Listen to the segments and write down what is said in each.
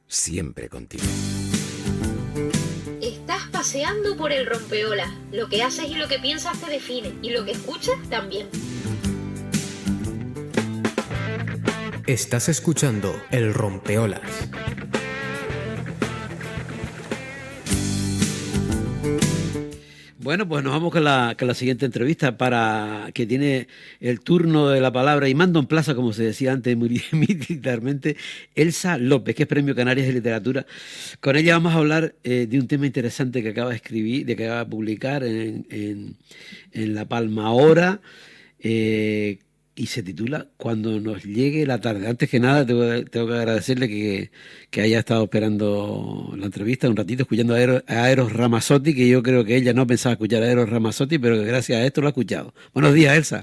siempre contigo. Estás paseando por el rompeolas. Lo que haces y lo que piensas te define, y lo que escuchas también. Estás escuchando El Rompeolas. Bueno, pues nos vamos con la siguiente entrevista para que tiene el turno de la palabra y mando en plaza, como se decía antes militarmente, Elsa López, que es Premio Canarias de Literatura. Con ella vamos a hablar de un tema interesante que acaba de escribir, de que acaba de publicar en La Palma ahora, y se titula Cuando nos llegue la tarde. Antes que nada, tengo que agradecerle que haya estado esperando la entrevista un ratito, escuchando a Eros Ramazzotti, que yo creo que ella no pensaba escuchar a Eros Ramazzotti, pero que gracias a esto lo ha escuchado. Buenos días, Elsa.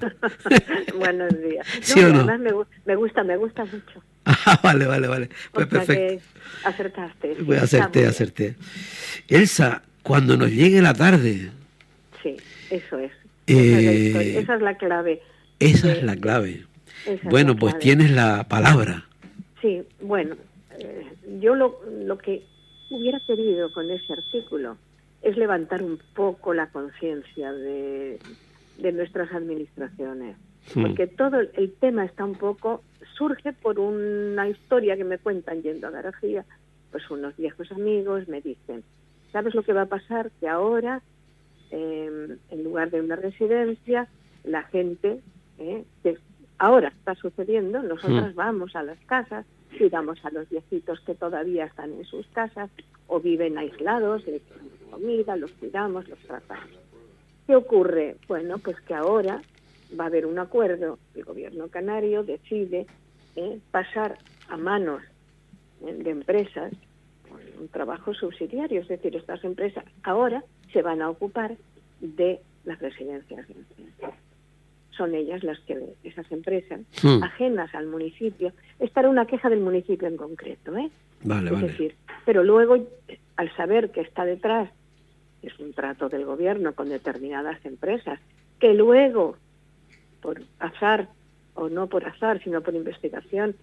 Buenos días. ¿Sí o no? Además me gusta mucho. Ah, vale. Pues o sea perfecto. Que acertaste. Sí, Pues acerté. Elsa, cuando nos llegue la tarde. Sí, eso es. Esa es la historia, esa es la clave. Esa es la clave. Bueno, pues tienes la palabra. Sí, bueno, yo lo que hubiera querido con ese artículo es levantar un poco la conciencia de nuestras administraciones, porque todo el tema está un poco, surge por una historia que me cuentan yendo a García, pues unos viejos amigos me dicen, ¿sabes lo que va a pasar? Que ahora, en lugar de una residencia, la gente... que ahora está sucediendo, nosotras vamos a las casas, cuidamos a los viejitos que todavía están en sus casas o viven aislados, les damos comida, los cuidamos, los tratamos. ¿Qué ocurre? Bueno, pues que ahora va a haber un acuerdo, el gobierno canario decide pasar a manos de empresas un trabajo subsidiario, es decir, estas empresas ahora se van a ocupar de las residencias de ancianos. Son ellas las que, esas empresas, ajenas al municipio. Esta era una queja del municipio en concreto, Vale. Decir, pero luego, al saber que está detrás, es un trato del gobierno con determinadas empresas, que luego, por azar, o no por azar, sino por investigación,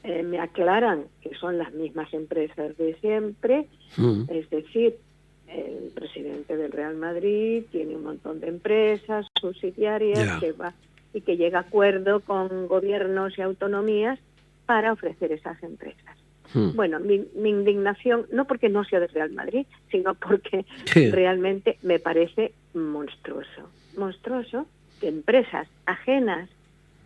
me aclaran que son las mismas empresas de siempre, es decir, el presidente del Real Madrid tiene un montón de empresas subsidiarias que llega a acuerdo con gobiernos y autonomías para ofrecer esas empresas. Bueno, mi indignación, no porque no sea del Real Madrid, sino porque realmente me parece monstruoso que empresas ajenas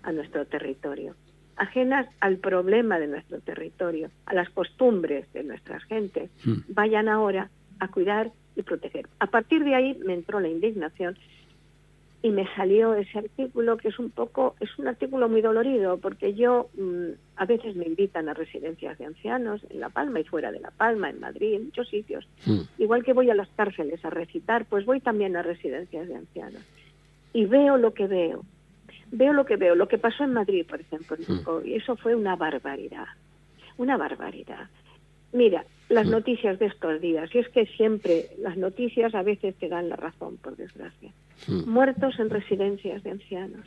a nuestro territorio, ajenas al problema de nuestro territorio, a las costumbres de nuestras gentes, vayan ahora a cuidar y proteger. A partir de ahí me entró la indignación y me salió ese artículo, que es un artículo muy dolorido, porque yo a veces me invitan a residencias de ancianos en La Palma y fuera de La Palma, en Madrid, en muchos sitios. Igual que voy a las cárceles a recitar, pues voy también a residencias de ancianos. Y veo lo que veo. Lo que pasó en Madrid, por ejemplo, y eso fue una barbaridad. Mira, las noticias de estos días, y es que siempre las noticias a veces te dan la razón, por desgracia. Muertos en residencias de ancianos.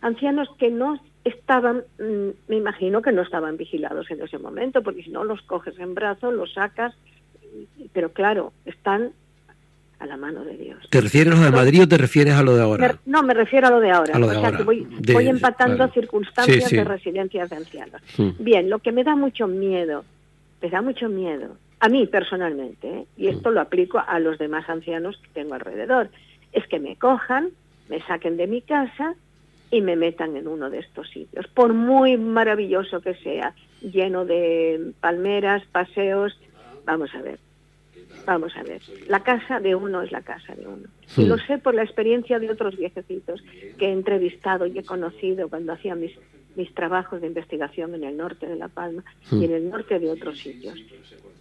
Ancianos que no estaban, me imagino que no estaban vigilados en ese momento, porque si no los coges en brazos, los sacas, pero claro, están a la mano de Dios. ¿Te refieres a lo de Madrid o te refieres a lo de ahora? No, me refiero a lo de ahora. Que voy empatando circunstancias de residencias de ancianos. Bien, lo que me da mucho miedo, a mí personalmente, y esto lo aplico a los demás ancianos que tengo alrededor, es que me cojan, me saquen de mi casa y me metan en uno de estos sitios, por muy maravilloso que sea, lleno de palmeras, paseos. Vamos a ver, la casa de uno es la casa de uno. Y lo sé por la experiencia de otros viejecitos que he entrevistado y he conocido cuando hacía mis trabajos de investigación en el norte de La Palma y en el norte de otros sitios.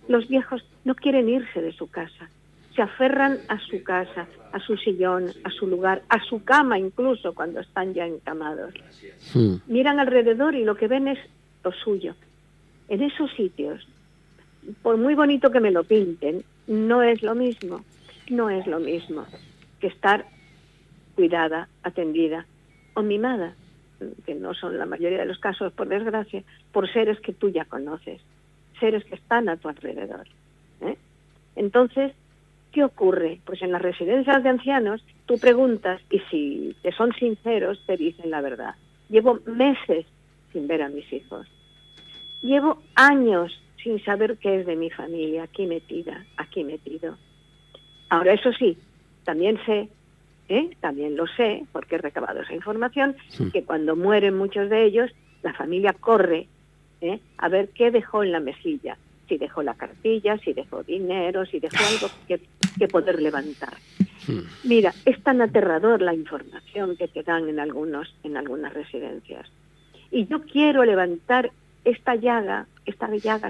Los viejos no quieren irse de su casa, se aferran a su casa, a su sillón, a su lugar, a su cama incluso cuando están ya encamados. Miran alrededor y lo que ven es lo suyo. En esos sitios, por muy bonito que me lo pinten, no es lo mismo que estar cuidada, atendida o mimada, que no son la mayoría de los casos, por desgracia, por seres que tú ya conoces, seres que están a tu alrededor. Entonces, ¿qué ocurre? Pues en las residencias de ancianos tú preguntas y si te son sinceros te dicen la verdad. Llevo meses sin ver a mis hijos. Llevo años sin saber qué es de mi familia, aquí metida, aquí metido. Ahora, eso sí, también sé, también lo sé, porque he recabado esa información, que cuando mueren muchos de ellos, la familia corre a ver qué dejó en la mesilla. Si dejó la cartilla, si dejó dinero, si dejó algo que poder levantar. Mira, es tan aterrador la información que te dan en algunas residencias. Y yo quiero levantar esta llaga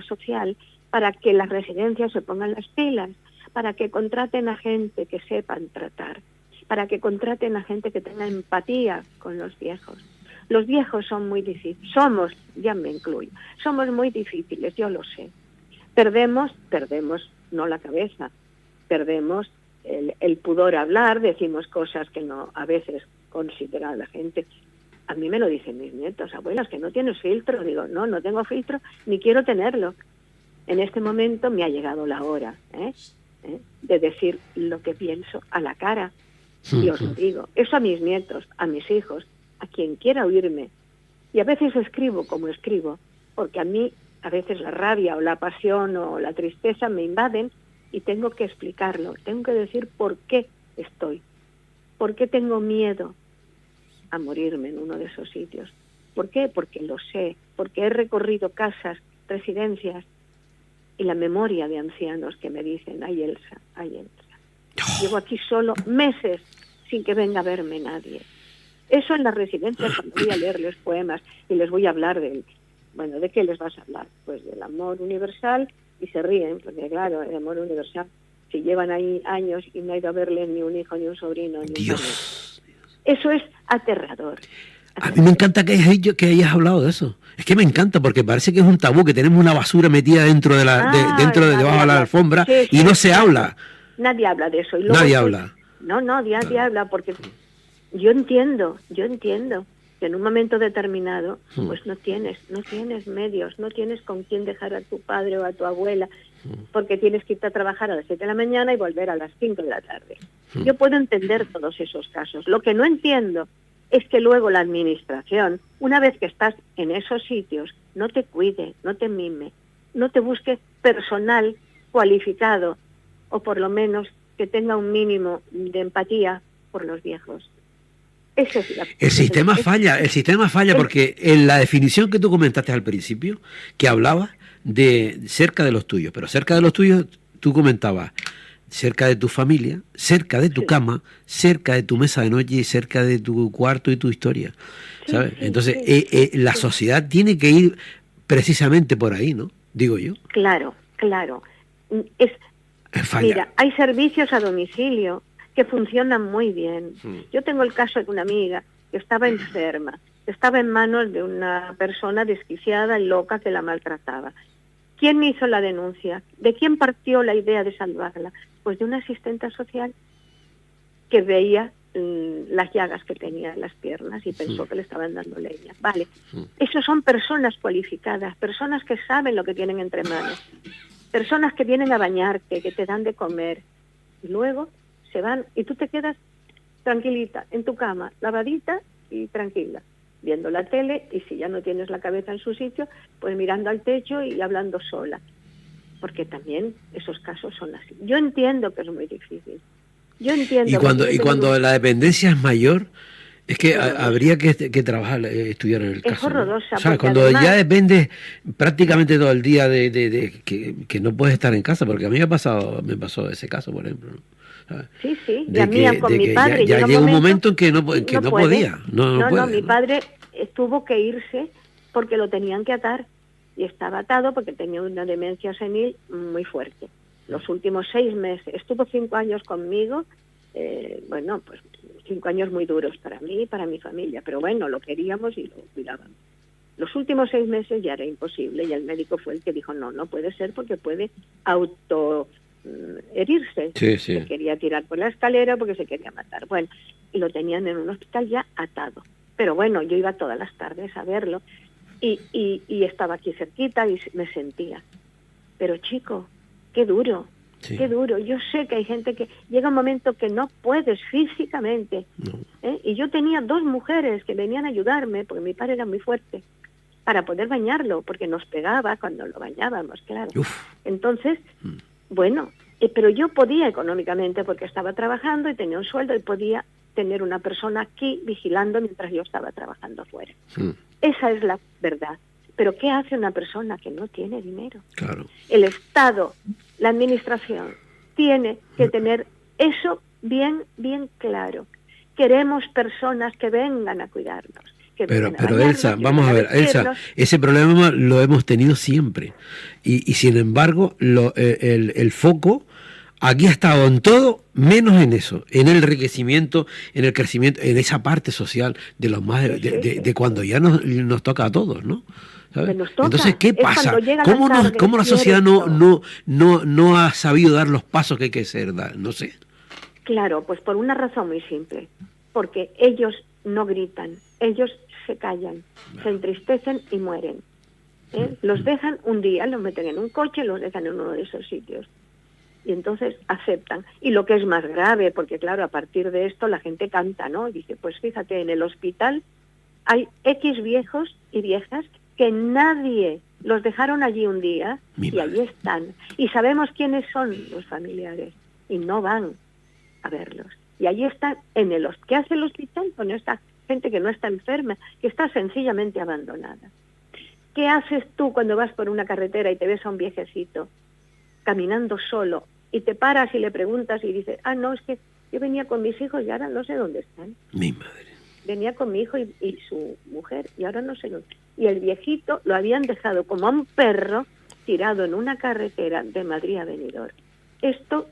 social para que las residencias se pongan las pilas, para que contraten a gente que sepan tratar, para que contraten a gente que tenga empatía con los viejos. Los viejos son muy difíciles, ya me incluyo, somos muy difíciles, yo lo sé. Perdemos no la cabeza, perdemos el pudor a hablar, decimos cosas que no a veces considera la gente. A mí me lo dicen mis nietos, abuelas, que no tienes filtro. Digo, no tengo filtro, ni quiero tenerlo. En este momento me ha llegado la hora de decir lo que pienso a la cara. Y os lo digo, eso a mis nietos, a mis hijos, a quien quiera oírme. Y a veces escribo como escribo, porque a mí a veces la rabia o la pasión o la tristeza me invaden y tengo que explicarlo, tengo que decir por qué estoy, por qué tengo miedo a morirme en uno de esos sitios. ¿Por qué? Porque lo sé, porque he recorrido casas, residencias y la memoria de ancianos que me dicen, ay Elsa. Llevo aquí solo meses sin que venga a verme nadie. Eso en las residencias, cuando voy a leerles poemas y les voy a hablar ¿de qué les vas a hablar? Pues del amor universal, y se ríen, porque claro, el amor universal, si llevan ahí años y no ha ido a verles ni un hijo, ni un sobrino, ni un Dios. Eso es aterrador. A mí me encanta que hayas hablado de eso. Es que me encanta porque parece que es un tabú, que tenemos una basura metida dentro de debajo de la alfombra y no se habla. Nadie habla de eso. Y luego nadie habla. Nadie habla porque yo entiendo que en un momento determinado pues no tienes medios, no tienes con quién dejar a tu padre o a tu abuela, porque tienes que irte a trabajar a las 7 de la mañana y volver a las 5 de la tarde. Yo puedo entender todos esos casos. Lo que no entiendo es que luego la administración, una vez que estás en esos sitios, no te cuide, no te mime, no te busque personal cualificado, o por lo menos que tenga un mínimo de empatía por los viejos. El sistema falla porque en la definición que tú comentaste al principio, que hablaba de cerca de los tuyos, pero cerca de los tuyos tú comentabas cerca de tu familia, cerca de tu cama, cerca de tu mesa de noche y cerca de tu cuarto y tu historia, ¿sabes? Entonces la sociedad tiene que ir precisamente por ahí, ¿no? Digo yo. Claro. Mira, hay servicios a domicilio que funcionan muy bien. Yo tengo el caso de una amiga que estaba enferma, estaba en manos de una persona desquiciada y loca que la maltrataba. ¿Quién me hizo la denuncia? ¿De quién partió la idea de salvarla? Pues de una asistente social que veía las llagas que tenía en las piernas y pensó que le estaban dando leña. Vale, esos son personas cualificadas, personas que saben lo que tienen entre manos, personas que vienen a bañarte, que te dan de comer, y luego se van y tú te quedas tranquilita en tu cama, lavadita y tranquila, viendo la tele, y si ya no tienes la cabeza en su sitio, pues mirando al techo y hablando sola, porque también esos casos son así. Yo entiendo que es muy difícil. Yo entiendo. Y cuando la dependencia es mayor, es que habría que trabajar, estudiar en el caso. Es horrorosa. ¿No? ¿Sabes? Cuando además, ya dependes prácticamente todo el día de que no puedes estar en casa, porque a mí me pasó ese caso, por ejemplo, ¿no? Sí, y a mí con mi padre ya llega un momento en que no podía. No, mi padre tuvo que irse porque lo tenían que atar, y estaba atado porque tenía una demencia senil muy fuerte. Los últimos 6 meses, estuvo 5 años conmigo, pues 5 años muy duros para mí y para mi familia, pero bueno, lo queríamos y lo cuidábamos. Los últimos 6 meses ya era imposible, y el médico fue el que dijo, no puede ser, porque puede herirse. Se quería tirar por la escalera porque se quería matar. Bueno, y lo tenían en un hospital ya atado. Pero bueno, yo iba todas las tardes a verlo y estaba aquí cerquita y me sentía. Pero chico, qué duro. Sí. Qué duro. Yo sé que hay gente que llega un momento que no puedes físicamente. No. Y yo tenía 2 mujeres que venían a ayudarme, porque mi padre era muy fuerte, para poder bañarlo, porque nos pegaba cuando lo bañábamos, claro. Uf. Entonces, bueno, pero yo podía económicamente, porque estaba trabajando y tenía un sueldo y podía tener una persona aquí vigilando mientras yo estaba trabajando fuera. Esa es la verdad. Pero ¿qué hace una persona que no tiene dinero? Claro. El Estado, la administración, tiene que tener eso bien claro. Queremos personas que vengan a cuidarnos. Pero Elsa, vamos a ver, Elsa, ese problema lo hemos tenido siempre. Y sin embargo, el foco aquí ha estado en todo, menos en eso, en el enriquecimiento, en el crecimiento, en esa parte social de los más de cuando ya nos toca a todos, ¿no? ¿Sabes? Entonces, ¿qué pasa? ¿Cómo la sociedad no ha sabido dar los pasos que hay que dar? No sé. Claro, pues por una razón muy simple. Porque ellos no gritan, ellos se callan, se entristecen y mueren. Los dejan un día, los meten en un coche, los dejan en uno de esos sitios. Y entonces aceptan. Y lo que es más grave, porque claro, a partir de esto la gente canta, ¿no? Y dice, pues fíjate, en el hospital hay X viejos y viejas que nadie los dejaron allí un día y allí están. Y sabemos quiénes son los familiares y no van a verlos. Y allí están en el ¿qué hace el hospital con esta gente que no está enferma, que está sencillamente abandonada? ¿Qué haces tú cuando vas por una carretera y te ves a un viejecito caminando solo y te paras y le preguntas y dices, no, es que yo venía con mis hijos y ahora no sé dónde están? Mi madre. Venía con mi hijo y su mujer y ahora no sé dónde. Y el viejito lo habían dejado como a un perro tirado en una carretera de Madrid a Benidorm. Esto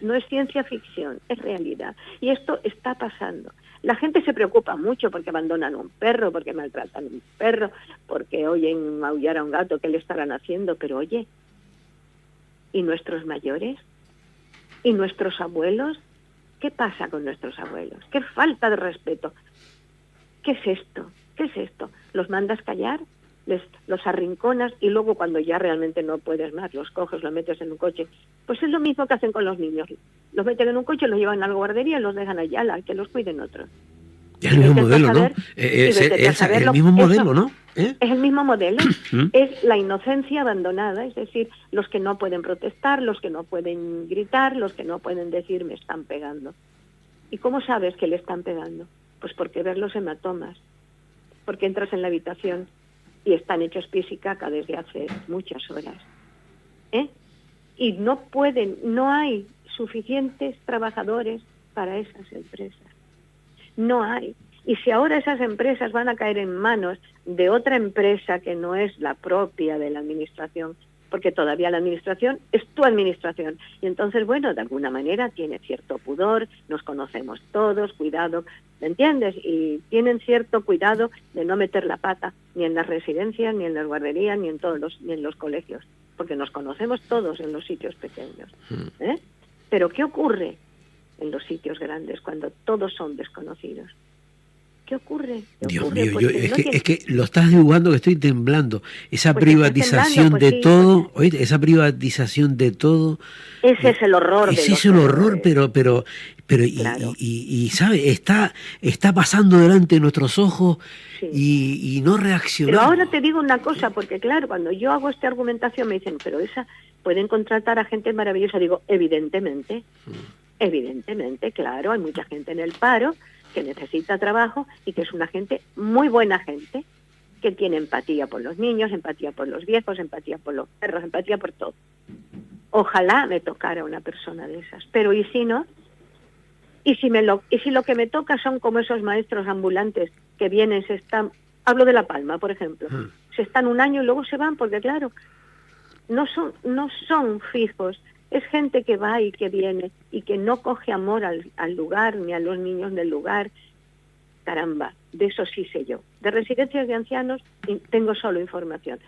no es ciencia ficción, es realidad. Y esto está pasando. La gente se preocupa mucho porque abandonan un perro, porque maltratan un perro, porque oyen maullar a un gato, ¿qué le estarán haciendo? Pero oye, ¿y nuestros mayores? ¿Y nuestros abuelos? ¿Qué pasa con nuestros abuelos? ¡Qué falta de respeto! ¿Qué es esto? ¿Qué es esto? ¿Los mandas callar? Los arrinconas y luego cuando ya realmente no puedes más, los coges, los metes en un coche. Pues es lo mismo que hacen con los niños. Los meten en un coche, los llevan a la guardería y los dejan allá, que los cuiden otros. Es el mismo modelo, ¿no? Es el mismo modelo, ¿no? Es el mismo modelo. Es la inocencia abandonada, es decir, los que no pueden protestar, los que no pueden gritar, los que no pueden decir me están pegando. ¿Y cómo sabes que le están pegando? Pues porque ves los hematomas, porque entras en la habitación y están hechos pis y caca desde hace muchas horas. Y no hay suficientes trabajadores para esas empresas. No hay. Y si ahora esas empresas van a caer en manos de otra empresa que no es la propia de la administración, porque todavía la administración es tu administración. Y entonces, bueno, de alguna manera tiene cierto pudor, nos conocemos todos, cuidado, ¿me entiendes? Y tienen cierto cuidado de no meter la pata ni en las residencias, ni en las guarderías, ni en los colegios, porque nos conocemos todos en los sitios pequeños. Pero ¿qué ocurre en los sitios grandes cuando todos son desconocidos? ¿Qué ocurre? Dios mío, es que lo estás dibujando que estoy temblando. Esa privatización de todo, oíste, esa privatización de todo. Ese es el horror. Ese es el horror, pero claro. y ¿sabe? Está pasando delante de nuestros ojos y no reaccionamos. Pero ahora te digo una cosa, porque claro, cuando yo hago esta argumentación me dicen, pero esa pueden contratar a gente maravillosa. Digo, evidentemente, claro, hay mucha gente en el paro que necesita trabajo y que es una gente, muy buena gente, que tiene empatía por los niños, empatía por los viejos, empatía por los perros, empatía por todo. Ojalá me tocara una persona de esas, pero ¿y si no? ¿Y si lo que me toca son como esos maestros ambulantes que vienen, hablo de La Palma, por ejemplo, se están un año y luego se van, porque claro, no son fijos. Es gente que va y que viene y que no coge amor al lugar ni a los niños del lugar. Caramba, de eso sí sé yo. De residencias de ancianos tengo solo información,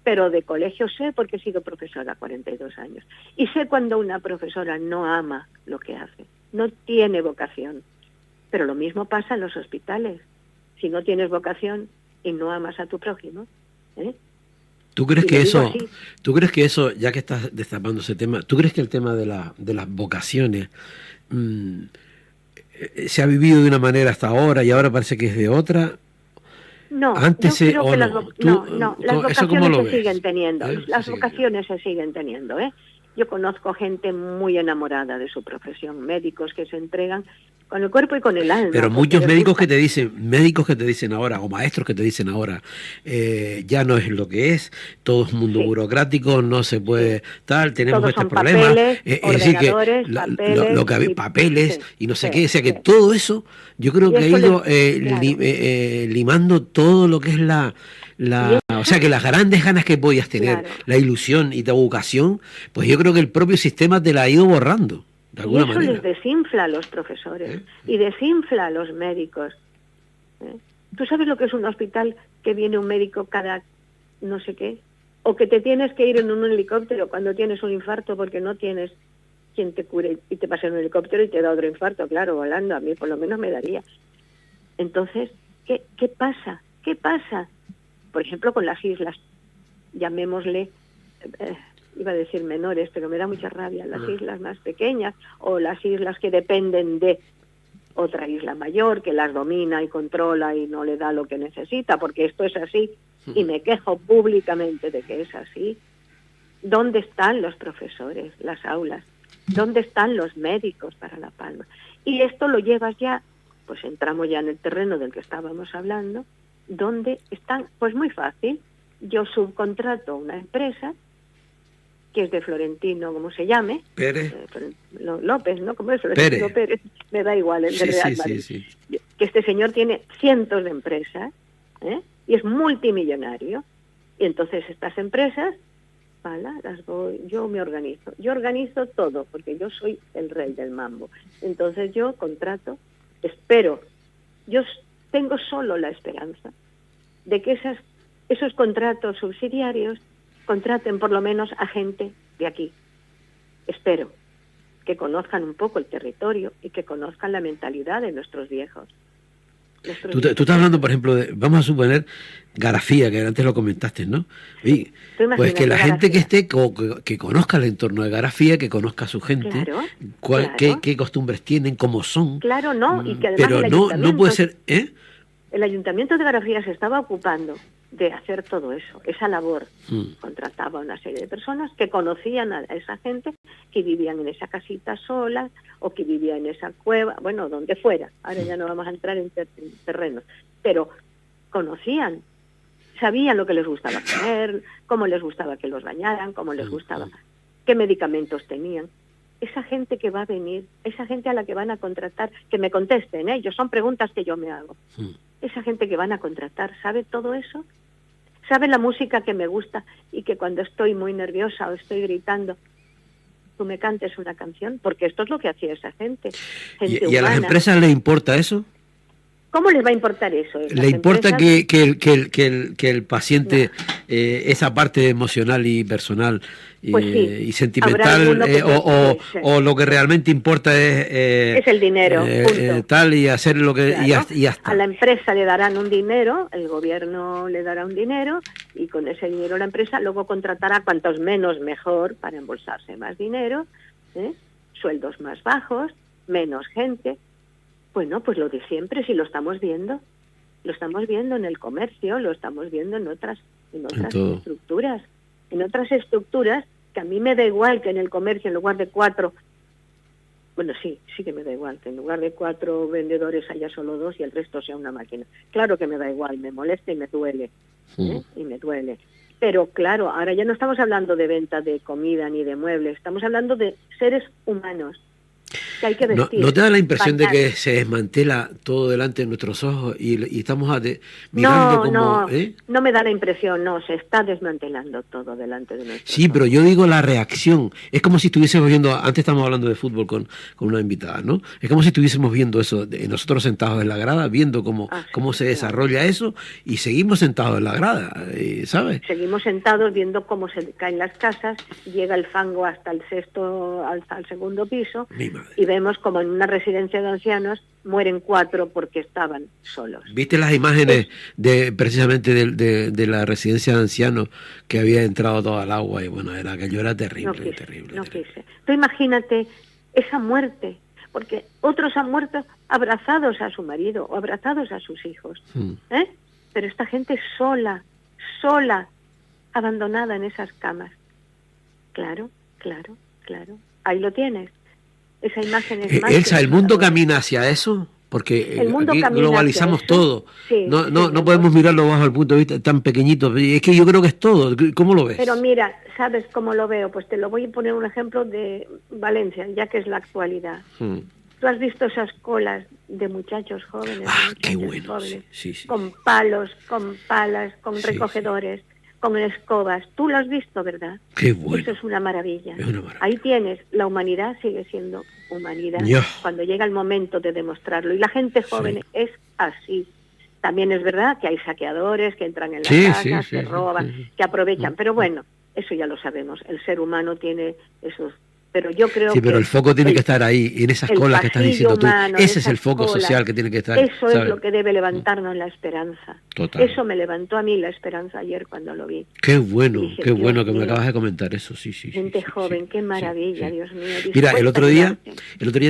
pero de colegios sé porque he sido profesora 42 años. Y sé cuando una profesora no ama lo que hace, no tiene vocación. Pero lo mismo pasa en los hospitales. Si no tienes vocación y no amas a tu prójimo, ¿Tú crees que eso, ya que estás destapando ese tema, tú crees que el tema de las vocaciones se ha vivido de una manera hasta ahora y ahora parece que es de otra? No, antes yo creo que las vocaciones se siguen teniendo. Las vocaciones se siguen teniendo, ¿eh? Yo conozco gente muy enamorada de su profesión, médicos que se entregan con el cuerpo y con el alma. Pero muchos médicos que te dicen ahora, o maestros que te dicen ahora, ya no es lo que es, todo es mundo burocrático, no se puede tal, tenemos todos este problema. Papeles, es decir, que lo que había papeles y no sé qué, o sea que todo eso, yo creo que ha ido limando todo lo que es o sea que las grandes ganas que podías tener, la ilusión y tu vocación, pues yo creo que el propio sistema te la ha ido borrando. De alguna y eso manera les desinfla a los profesores y desinfla a los médicos. ¿Tú sabes lo que es un hospital que viene un médico cada no sé qué? O que te tienes que ir en un helicóptero cuando tienes un infarto porque no tienes quien te cure y te pasa en un helicóptero y te da otro infarto, claro, volando, a mí por lo menos me daría. Entonces, ¿qué pasa? ¿Qué pasa? Por ejemplo, con las islas, llamémosle, iba a decir menores, pero me da mucha rabia, las islas más pequeñas o las islas que dependen de otra isla mayor que las domina y controla y no le da lo que necesita, porque esto es así y me quejo públicamente de que es así. ¿Dónde están los profesores, las aulas? ¿Dónde están los médicos para La Palma? Y esto lo llevas ya, pues entramos ya en el terreno del que estábamos hablando. ¿Dónde están? Pues muy fácil. Yo subcontrato una empresa que es de Florentino, como se llame, Pérez. López, ¿no? ¿Cómo es? Florentino Pérez. Me da igual, el de Real Madrid. Sí. Que este señor tiene cientos de empresas, y es multimillonario. Y entonces estas empresas, yo me organizo. Yo organizo todo, porque yo soy el rey del mambo. Entonces yo contrato, espero, yo tengo solo la esperanza de que esos contratos subsidiarios contraten por lo menos a gente de aquí. Espero que conozcan un poco el territorio y que conozcan la mentalidad de nuestros viejos. Tú estás hablando, por ejemplo, vamos a suponer Garafía, que antes lo comentaste, ¿no? Y, pues que la gente que esté, que conozca el entorno de Garafía, que conozca a su gente, claro. Qué costumbres tienen, cómo son. Claro, no, y que además pero no puede ser, El Ayuntamiento de Garafía se estaba ocupando de hacer todo eso, esa labor. Contrataba a una serie de personas que conocían a esa gente, que vivían en esa casita sola o que vivía en esa cueva, bueno, donde fuera. Ahora ya no vamos a entrar en terrenos, pero conocían, sabían lo que les gustaba comer, cómo les gustaba que los bañaran, cómo les gustaba, qué medicamentos tenían. Esa gente que va a venir, esa gente a la que van a contratar, que me contesten, ellos son preguntas que yo me hago. Esa gente que van a contratar, ¿sabe todo eso? ¿Sabe la música que me gusta y que cuando estoy muy nerviosa o estoy gritando, tú me cantes una canción? Porque esto es lo que hacía esa gente. ¿Y a las empresas les importa eso? ¿Cómo les va a importar eso? ¿Le importa que el paciente, esa parte emocional y personal pues sí, y sentimental, o lo que realmente importa es el dinero, tal, y hacer lo que... Claro. Y hasta. A la empresa le darán un dinero, el gobierno le dará un dinero, y con ese dinero la empresa luego contratará cuantos menos mejor para embolsarse más dinero, sueldos más bajos, menos gente. Bueno, pues lo de siempre, si lo estamos viendo en el comercio, lo estamos viendo en otras estructuras, que a mí me da igual que en el comercio en lugar de 4, bueno, sí que me da igual, que en lugar de 4 vendedores haya solo 2 y el resto sea una máquina. Claro que me da igual, me molesta y me duele, y me duele. Pero claro, ahora ya no estamos hablando de venta de comida ni de muebles, estamos hablando de seres humanos. Que hay que vestir, ¿No te da la impresión de que se desmantela todo delante de nuestros ojos y estamos mirando como... No me da la impresión, no, se está desmantelando todo delante de nuestros ojos. Sí, pero yo digo la reacción. Es como si estuviésemos viendo, antes estábamos hablando de fútbol con una invitada, ¿no? Es como si estuviésemos viendo eso, nosotros sentados en la grada, viendo cómo se desarrolla eso, y seguimos sentados en la grada, ¿sabes? Seguimos sentados viendo cómo se caen las casas, llega el fango hasta el segundo piso, y vemos como en una residencia de ancianos mueren 4 porque estaban solos. ¿Viste las imágenes precisamente de la residencia de ancianos que había entrado toda el agua? Y bueno, aquello era terrible, terrible. Quise. Tú imagínate esa muerte, porque otros han muerto abrazados a su marido o abrazados a sus hijos. Pero esta gente sola, abandonada en esas camas. Claro. Ahí lo tienes. Esa imagen es más... Elsa, ¿el mundo camina hacia eso? Porque aquí globalizamos todo. No podemos mirarlo bajo el punto de vista tan pequeñito. Es que yo creo que es todo. ¿Cómo lo ves? Pero mira, ¿sabes cómo lo veo? Pues te lo voy a poner un ejemplo de Valencia, ya que es la actualidad. Tú has visto esas colas de muchachos jóvenes, qué bueno, jóvenes, sí. Con palos, con palas, con recogedores, con escobas. Tú lo has visto, ¿verdad? Qué bueno. Eso es una maravilla. Ahí tienes, la humanidad sigue siendo humanidad cuando llega el momento de demostrarlo. Y la gente joven es así. También es verdad que hay saqueadores que entran en las casas, que roban, que aprovechan. Pero bueno, eso ya lo sabemos. El ser humano tiene esos... Pero yo creo que... pero el foco tiene que estar ahí, en esas colas que estás diciendo tú. Ese es el foco social que tiene que estar. Eso es lo que debe levantarnos la esperanza. Total. Eso me levantó a mí la esperanza ayer cuando lo vi. Qué bueno, dije, qué bueno que me acabas de comentar eso, sí. Gente joven, qué maravilla, Dios mío. Mira, el otro día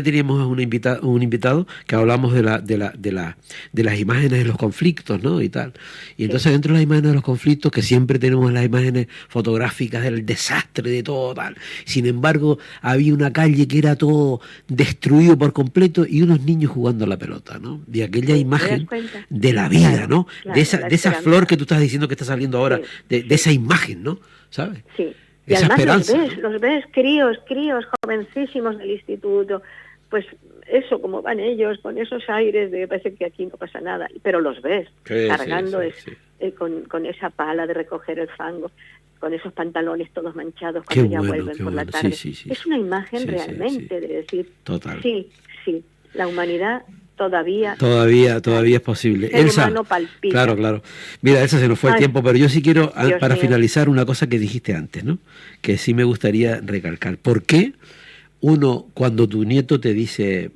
teníamos un invitado que hablamos de las imágenes de los conflictos, ¿no? Y tal. Y entonces dentro de las imágenes de los conflictos, que siempre tenemos las imágenes fotográficas del desastre, de todo tal. Sin embargo, había una calle que era todo destruido por completo y unos niños jugando a la pelota, ¿no? De aquella imagen de la vida, ¿no? De esa flor que tú estás diciendo que está saliendo ahora, de esa imagen, ¿no? ¿Sabes? Sí. Y esa además esperanza. los ves críos jovencísimos del instituto, pues eso, como van ellos, con esos aires de parece que aquí no pasa nada, pero los ves cargando con esa pala de recoger el fango, con esos pantalones todos manchados cuando vuelven por la tarde. Es una imagen realmente de decir, total. Sí, la humanidad todavía es posible. Elsa, claro. Mira, Elsa, se nos fue el tiempo, pero yo sí quiero, para finalizar, una cosa que dijiste antes, ¿no? Que sí me gustaría recalcar. ¿Por qué uno, cuando tu nieto te dice,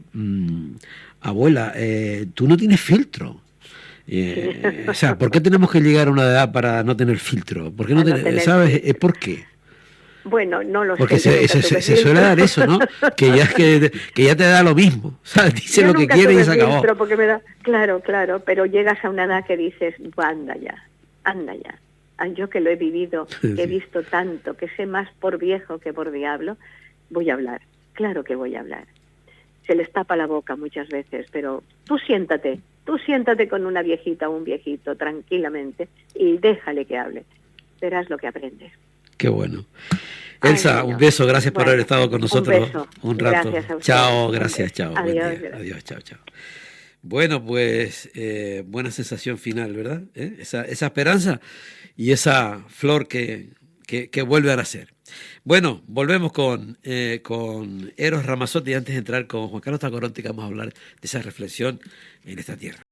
abuela, tú no tienes filtro? O sea, ¿por qué tenemos que llegar a una edad para no tener filtro? ¿Por qué no ¿sabes? ¿Por qué? Bueno, no lo porque sé. Porque se suele dar eso, ¿no? Que ya te da lo mismo, ¿sabes? Dice lo que quiere y se acabó. Porque me da... Claro, pero llegas a una edad que dices, anda ya. Yo que lo he vivido, que he visto tanto, que sé más por viejo que por diablo, voy a hablar. Claro que voy a hablar. Se les tapa la boca muchas veces, pero tú siéntate con una viejita o un viejito tranquilamente y déjale que hable. Verás lo que aprendes. Qué bueno. Elsa, un beso, gracias por haber estado con nosotros un rato. Gracias a usted. Chao, gracias, chao. Adiós, chao. Bueno, pues buena sensación final, ¿verdad? Esa esperanza y esa flor que vuelve a nacer. Bueno, volvemos con Eros Ramazzotti antes de entrar con Juan Carlos Tacoronte, que vamos a hablar de esa reflexión en esta tierra.